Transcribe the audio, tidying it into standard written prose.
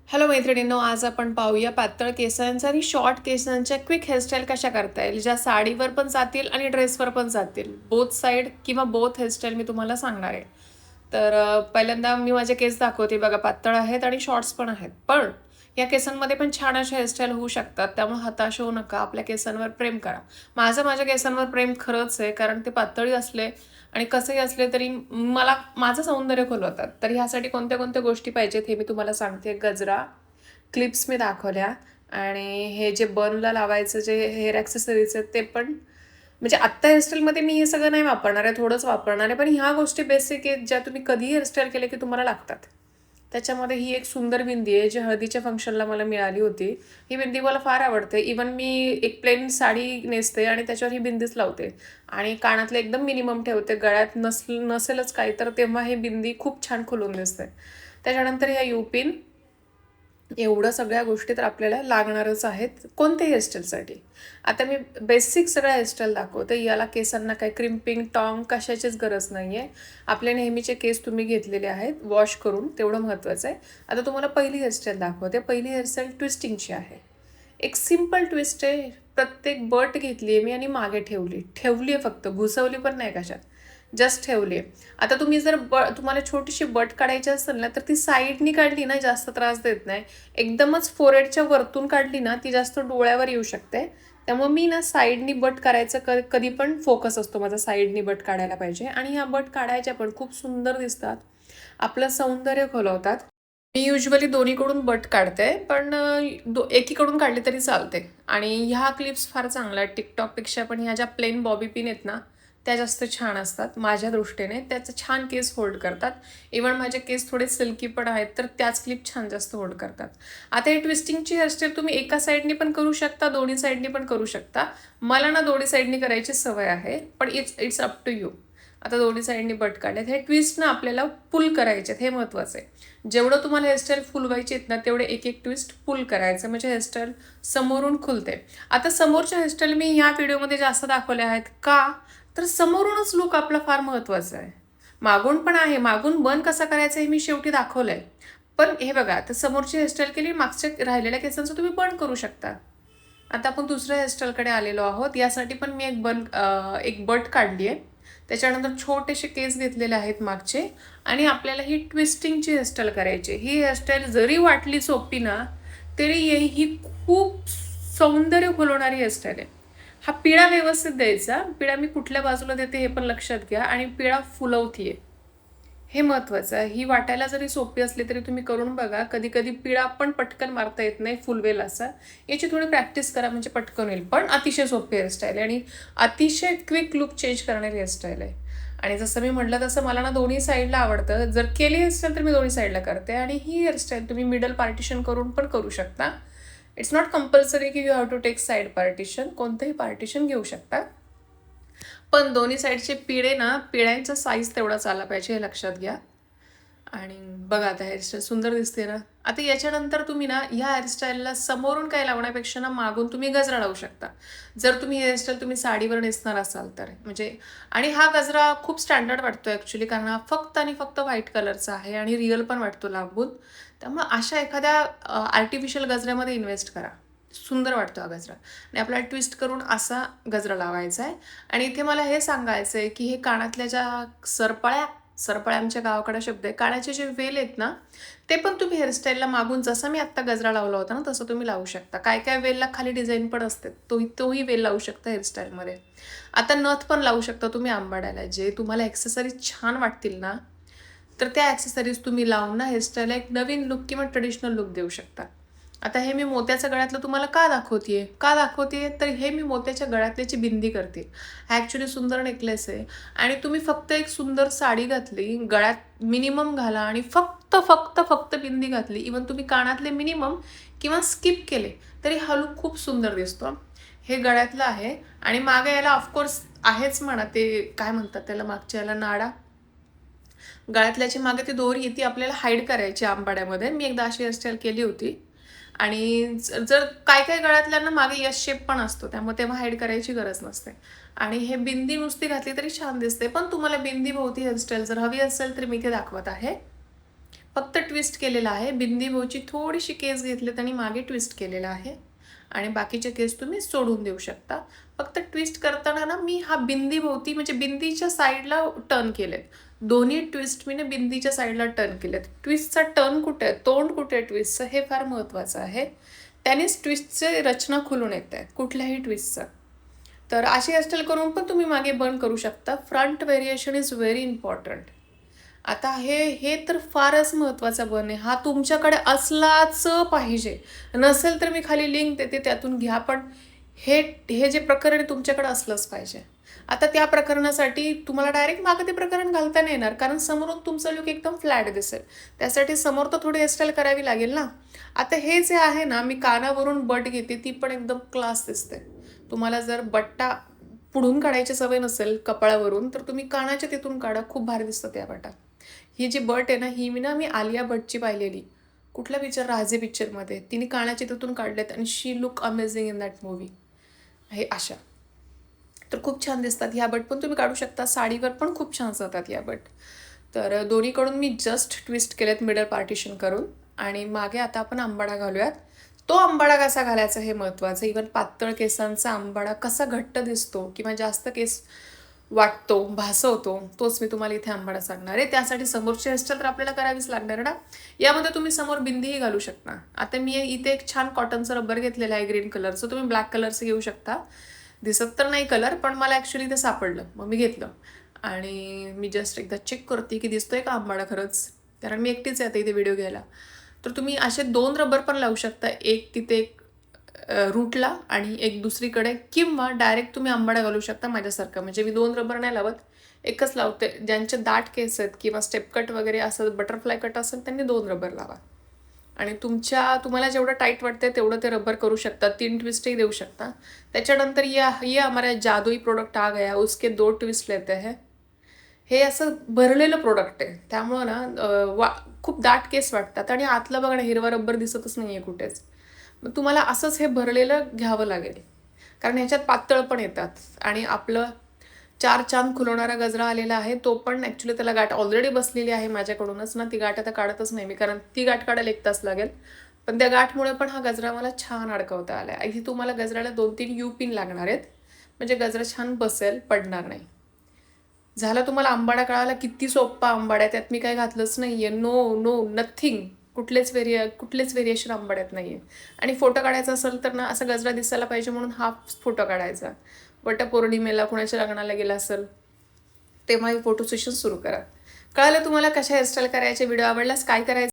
Hello मैत्रिणींनो, आज आपण पाहूया पातळ केसांचा आणि शॉर्ट केसांच्या क्विक हेअरस्टाईल कशा करता येईल, ज्या साडीवर पण जातील आणि ड्रेसवर पण जातील. बोथ साईड किंवा बोथ हेअरस्टाईल मी तुम्हाला सांगणार आहे. तर पहिल्यांदा मी माझे केस दाखवते. बघा, पातळ आहेत आणि शॉर्ट्स पण आहेत. पण या केसांमध्ये पण छान अशा हेअरस्टाईल होऊ शकतात. त्यामुळे हताश होऊ नका. आपल्या केसांवर प्रेम करा. माझ्या केसांवर प्रेम खरंच आहे, कारण ते पातळी असले आणि कसंही असले तरी मला माझं सौंदर्य खुलवतात. तर ह्यासाठी कोणत्या कोणत्या गोष्टी पाहिजेत हे मी तुम्हाला सांगते. गजरा, क्लिप्स मी दाखवल्या, आणि हे जे बनला लावायचं जे हेअर ॲक्सेसरीज आहेत ते पण. म्हणजे आत्ता हेअरस्टाईलमध्ये मी हे सगळं नाही वापरणार आहे, थोडंच वापरणार आहे. पण ह्या गोष्टी बेसिक आहेत, ज्या तुम्ही कधीही हेअरस्टाईल केले की तुम्हाला लागतात. त्याच्यामध्ये ही एक सुंदर बिंदी आहे, जी हळदीच्या फंक्शनला मला मिळाली होती. ही बिंदी मला फार आवडते. इवन मी एक प्लेन साडी नेसते आणि त्याच्यावर ही बिंदीच लावते. आणि कानातले एकदम मिनिमम ठेवते. गळ्यात नसेलच काही तर तेव्हा हे बिंदी खूप छान खुलून दिसते. त्याच्यानंतर ह्या युपिन, एवढं सगळ्या गोष्टी तर आपल्याला लागणारच आहेत कोणत्याही हेअरस्टाईलसाठी. आता मी बेसिक सगळ्या हेअरस्टाईल दाखवते. याला केसांना काही क्रिम्पिंग, टॉंग कशाचीच गरज नाही आहे. आपले नेहमीचे केस तुम्ही घेतलेले आहेत वॉश करून, तेवढं महत्त्वाचं आहे. आता तुम्हाला पहिली हेअरस्टाईल दाखवते. पहिली हेअरस्टाईल ट्विस्टिंगची आहे. एक सिम्पल ट्विस्ट आहे. प्रत्येक बट घेतली आहे मी आणि मागे ठेवली आहे, फक्त घुसवली पण नाही कशात, जस्ट ठेवली आहे. आता तुम्ही जर तुम्हाला छोटीशी बट काढायची असेल ना, तर ती साईडनी काढली ना जास्त त्रास देत नाही. एकदमच फोरहेडच्या वरतून काढली ना ती जास्त डोळ्यावर येऊ शकते. त्यामुळे मी ना साईडनी बट करायचं कधी पण फोकस असतो माझा, साईडनी बट काढायला पाहिजे. आणि ह्या बट काढायच्या पण खूप सुंदर दिसतात, आपलं सौंदर्य खुलवतात. मी युजली दोन्हीकडून बट काढते, पण एकीकडून काढली तरी चालते. आणि ह्या क्लिप्स फार चांगल्या आहेत. टिकटॉकपेक्षा पण ह्या ज्या प्लेन बॉबी पिन आहेत ना, त्या जास्त छान असतात माझ्या दृष्टीने. त्याचं छान केस होल्ड करतात. इवन माझे केस थोडे सिल्की पण आहेत, तर त्याच क्लिप छान जास्त होल्ड करतात. आता हे ट्विस्टिंगची हेअरस्टाईल तुम्ही एका साईडनी पण करू शकता, दोन्ही साईडनी पण करू शकता. मला ना दोन्ही साईडनी करायची सवय आहे, पण इट्स अप टू यू. आता दोन्ही साईडनी बट काढल्यात. हे ट्विस्ट ना आपल्याला पुल करायचे आहेत, हे महत्त्वाचं आहे. जेवढं तुम्हाला हेअरस्टाईल फुलवायची आहेत ना, तेवढे एक एक ट्विस्ट पुल करायचं, म्हणजे हेअरस्टाईल समोरून खुलते. आता समोरच्या हेअरस्टाईल मी ह्या व्हिडिओमध्ये जास्त दाखवल्या आहेत का, तर समोरूनच लुक आपला फार महत्त्वाचा आहे. मागून पण आहे, मागून बन कसा करायचा हे मी शेवटी दाखवलं आहे. पण हे बघा, आता समोरची हेअरस्टाईल केली, मागच्या राहिलेल्या केसांचं तुम्ही बन करू शकता. आता आपण दुसऱ्या हेअरस्टाईलकडे आलेलो आहोत. यासाठी पण मी एक बट काढली आहे. त्याच्यानंतर छोटेसे केस घेतलेले आहेत मागचे, आणि आपल्याला ही ट्विस्टिंगची हेअरस्टाईल करायची. ही हेअरस्टाईल जरी वाटली सोपी ना, तरी ही खूप सौंदर्य खुलवणारी हेअरस्टाईल आहे. हा पिळा व्यवस्थित द्यायचा. पिळा मी कुठल्या बाजूला देते हे पण लक्षात घ्या. आणि पिळा फुलवतीये, हे महत्त्वाचं आहे. ही वाटायला जरी सोपी असली तरी तुम्ही करून बघा. कधी कधी पिळा पण पटकन मारता येत नाही फुलवेल असा. याची थोडी प्रॅक्टिस करा, म्हणजे पटकन येईल. पण अतिशय सोपी हेअरस्टाईल आहे आणि अतिशय क्विक लुक चेंज करणारी हेअरस्टाईल आहे. आणि जसं मी म्हटलं तसं मला ना दोन्ही साईडला आवडतं. जर केली हेअरस्टाईल तर मी दोन्ही साईडला करते. आणि ही हेअरस्टाईल तुम्ही मिडल पार्टिशन करून पण करू शकता. इट्स नॉट कंपल्सरी की you have to take side partition. कोणतंही पार्टिशन घेऊ शकता. पण दोन्ही साईडचे पिळे ना, पिळ्यांचा साईज तेवढाच आला पाहिजे, हे लक्षात घ्या. आणि बघा, आता हेअरस्टाईल सुंदर दिसते ना. आता याच्यानंतर तुम्ही ना ह्या हेअरस्टाईलला समोरून काय लावण्यापेक्षा ना मागून तुम्ही गजरा लावू शकता. जर तुम्ही हेअरस्टाईल तुम्ही साडीवर नेसणार असाल तर. म्हणजे, आणि हा गजरा खूप स्टँडर्ड वाटतो ॲक्च्युली, कारण हा फक्त आणि फक्त व्हाईट कलरचा आहे आणि रिअल पण वाटतो लांबून. त्यामुळे अशा एखाद्या आर्टिफिशियल गजऱ्यामध्ये इन्व्हेस्ट करा. सुंदर वाटतो हा गजरा. आणि आपल्याला ट्विस्ट करून असा गजरा लावायचा आहे. आणि इथे मला हे सांगायचं आहे की हे कानातल्या ज्या सरपळ्या आमच्या गावाकडे शब्द आहे, कानाचे जे वेल आहेत ना, ते पण तुम्ही हेअरस्टाईलला मागून, जसा मी आत्ता गजरा लावला होता ना तसं तुम्ही लावू शकता. काय काय वेलला खाली डिझाईन पण असते, तोही वेल लावू शकता हेअरस्टाईलमध्ये. आता नथ पण लावू शकता तुम्ही आंबाड्याला. जे तुम्हाला ॲक्सेसरीज छान वाटतील ना, तर त्या ॲक्सेसरीज तुम्ही लावून ना हेअरस्टाईलला एक नवीन लुक किंवा ट्रेडिशनल लुक देऊ शकता. आता हे मी मोत्याच्या गळ्यातलं तुम्हाला का दाखवतेय तर हे मी मोत्याच्या गळ्यातल्याची बिंदी करते. हा ॲक्च्युली सुंदर नेकलेस आहे. आणि तुम्ही फक्त एक सुंदर साडी घातली, गळ्यात मिनिमम घाला आणि फक्त फक्त फक्त बिंदी घातली, इवन तुम्ही कानातले मिनिमम किंवा स्किप केले तरी हा लुक खूप सुंदर दिसतो. हे गळ्यातलं आहे. आणि मागे याला ऑफकोर्स आहेच म्हणा, ते काय म्हणतात त्याला, मागच्या याला नाडा. गळ्यातल्याची मागे ती दोरी ती आपल्याला हाईड करायची आंबाड्यामध्ये. मी एकदा अशी हेअरस्टाईल केली होती. आणि जर काय काय गळ्यातल्यांना मागे यश शेप पण असतो, त्यामुळे तेव्हा हाईड करायची गरज नसते. आणि हे बिंदी नुसती घातली तरी छान दिसते. पण तुम्हाला बिंदी भोवती हेअरस्टाईल जर हवी असेल तर मी ते दाखवत आहे. फक्त ट्विस्ट केलेला आहे. बिंदीभोवची थोडीशी केस घेतलेत आणि मागे ट्विस्ट केलेला आहे आणि बाकीचे केस तुम्ही सोडून देऊ शकता. फक्त ट्विस्ट करताना ना मी हा बिंदीभोवती म्हणजे बिंदीच्या साईडला टर्न केलेत. दोन्ही ट्विस्ट मी बिंदीच्या साईडला टर्न केलेत. ट्विस्टचा टर्न कुठे आहे, तोंड कुठे आहे ट्विस्टचं, हे फार महत्त्वाचं आहे. त्यानेच ट्विस्टचे रचना खुलून येत आहे कुठल्याही ट्विस्टचं. तर अशी हेअरस्टाईल करून पण तुम्ही मागे बन करू शकता. Front variation is very important. आता हे तर फारच महत्त्वाचा बन आहे. हा तुमच्याकडे असलाच पाहिजे. नसेल तर मी खाली लिंक देते, त्यातून घ्या. पण हे जे प्रकरण तुमच्याकडे असलंच पाहिजे. आता त्या प्रकरणासाठी तुम्हाला डायरेक्ट मागे ते प्रकरण घालता नाही येणार, कारण समोरून तुमचं लुक एकदम फ्लॅट दिसेल. त्यासाठी समोर तर थोडी हेअरस्टाईल करावी लागेल ना. आता हे जे आहे ना, मी कानावरून बट घेते, ती पण एकदम क्लास दिसते. तुम्हाला जर बट्टा पुढून काढायची सवय नसेल कपाळावरून, तर तुम्ही कानाच्या तिथून काढा, खूप भारी दिसतं त्या बटात. ही जी बट आहे ना, ही मी आलिया भट्टची पाहिलेली. कुठला पिक्चर, राजे पिक्चरमध्ये तिने कानाच्या तिथून काढलेत आणि she look amazing in that movie. हे अशा तर खूप छान दिसतात. ह्या बट पण तुम्ही काढू शकता. साडीवर पण खूप छान जातात या बट. तर दोन्हीकडून मी जस्ट ट्विस्ट केलेत मिडल पार्टिशन करून. आणि मागे आता आपण आंबाडा घालूयात. तो आंबाडा कसा घालायचा हे महत्त्वाचं. इव्हन पातळ केसांचा आंबाडा कसा घट्ट दिसतो किंवा जास्त केस वाटतो, भासवतो, तोच मी तुम्हाला इथे आंबाडा सांगणार आहे. त्यासाठी समोरची हेअरस्टाईल तर आपल्याला करावीच लागणार ना. यामध्ये तुम्ही समोर बिंदीही घालू शकता. आता मी इथे एक छान कॉटनचं रबर घेतलेलं आहे ग्रीन कलरचं. तुम्ही ब्लॅक कलरचं घेऊ शकता. दिसत तर नाही कलर, पण मला ॲक्च्युली ते सापडलं, मग मी घेतलं. आणि मी जस्ट एकदा चेक करते की दिसतोय का आंबाडा खरंच, कारण मी एकटीच आहे आता इथे व्हिडिओ घ्यायला. तर तुम्ही असे 2 रबर पण लावू शकता. एक तिथे एक रूटला आणि एक दुसरीकडे, किंवा डायरेक्ट तुम्ही आंबाडा घालू शकता माझ्यासारखं. म्हणजे मी 2 रबर नाही लावत, एकच लावते. ज्यांचे दाट केस आहेत किंवा स्टेप कट वगैरे असं बटरफ्लाय कट असेल त्यांनी 2 रबर लावा. आणि तुम्हाला जेवढं टाईट वाटतं तेवढं ते रबर करू शकता. 3 ट्विस्टही देऊ शकता. त्याच्यानंतर ये हमारा जादुई प्रोडक्ट आ गया, उसके 2 ट्विस्ट लेते हैं. हे असं भरलेलं प्रोडक्ट आहे, त्यामुळं ना खूप दाट केस वाटतात. आणि आतलं बघा ना, हिरवा रबर दिसतच नाही आहे कुठेच. मग तुम्हाला असंच हे भरलेलं घ्यावं लागेल, कारण ह्याच्यात पातळ पण येतात. आणि आपलं 4 चांद खुलवणारा गजरा आलेला आहे, तो पण ॲक्च्युली त्याला गाठ ऑलरेडी बसलेली आहे माझ्याकडूनच ना. ती गाठ आता काढतच नाही मी, कारण ती गाठ काढायला 1 तास लागेल. पण त्या गाठमुळे पण हा गजरा मला छान अडकवता आला आहे. इथे तुम्हाला गजराला 2-3 यू पिन लागणार आहेत, म्हणजे गजरा छान बसेल, पडणार नाही. झाला तुम्हाला आंबाडा कळाला. किती सोप्पा आंबाडा आहे, त्यात मी काय घातलंच नाही आहे. No nothing. कुठलेच व्हेरिएशन आंबाड्यात नाही आहे. आणि फोटो काढायचा असेल तर ना, असा गजरा दिसायला पाहिजे म्हणून हा फोटो काढायचा. वटपौर्णिमेला कुणाच्या लग्नाला गेला असेल तेव्हा हे फोटो सेशन सुरू करा. कळालं तुम्हाला कशा हेअरस्टाईल करायचे. व्हिडिओ आवडल्यास काय करायचं